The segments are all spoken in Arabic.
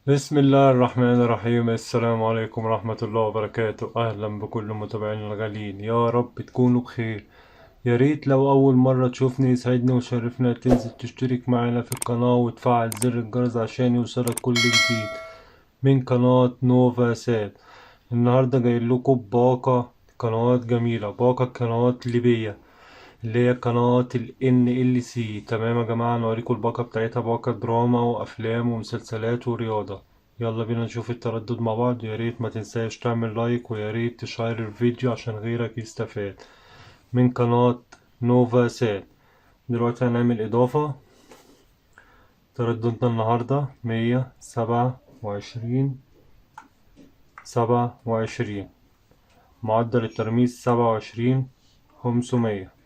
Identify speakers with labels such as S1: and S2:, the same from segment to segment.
S1: بسم الله الرحمن الرحيم. السلام عليكم ورحمة الله وبركاته. أهلا بكل متابعينا الغاليين، يا رب تكونوا بخير. يا ريت لو أول مرة تشوفني يسعدني وشرفنا تنزل تشترك معنا في القناة وتفعل زر الجرس عشان يوصلك كل جديد من قناة نوفا سات. النهاردة جاي لكم باقة قنوات جميلة، باقة قنوات ليبية اللي هي قناة ال NLC. تمام يا جماعة، نوريكم الباقة بتاعتها، باقة دراما وأفلام ومسلسلات ورياضة. يلا بينا نشوف التردد مع بعض. يا ريت ما تنساش تعمل لايك، ويا ريت تشير الفيديو عشان غيرك يستفاد من قناة نوفا سات. دلوقتي هنعمل إضافة. ترددنا النهاردة 127. معدل الترميز 27,500.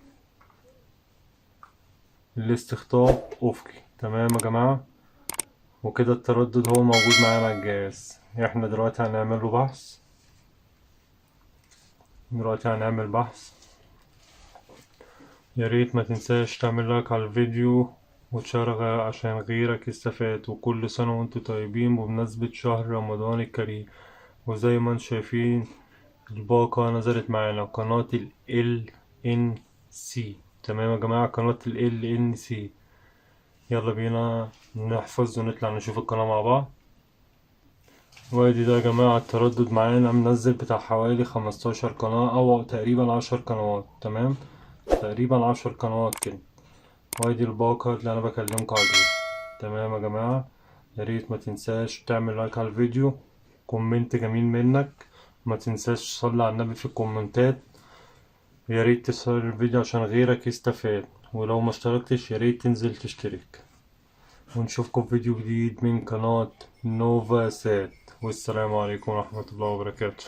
S1: الاستخطاف أفقي. تمام يا جماعة، وكده التردد هو موجود معانا على الجهاز. احنا دلوقتي هنعمله بحث. هنعمل بحث. يا ريت ما تنساش تعمل لايك على الفيديو وتشارك عشان غيرك يستفاد. وكل سنة وانتم طيبين بمناسبة شهر رمضان الكريم. وزي ما انتم شايفين الباقة نزلت معانا قناة ال LNC. تمام يا جماعة، قناة ال LNC. يلا بينا نحفظ ونطلع نشوف القناة مع بعض. وادي ده يا جماعة التردد معانا منزل بتاع حوالي 15 قناة أو تقريبا 10 قنوات. تمام، تقريبا 10 قنوات كده. وادي الباقة اللي أنا بكلمكم عليها. تمام يا جماعة، ياريت ما تنساش تعمل لايك على الفيديو، كومنت جميل منك. ما تنساش تصلي على النبي في الكومنتات. ياريت تصل الفيديو عشان غيرك يستفاد. ولو ما اشتركتش ياريت تنزل تشترك. ونشوفكم في فيديو جديد من قناة نوفا سات. والسلام عليكم ورحمة الله وبركاته.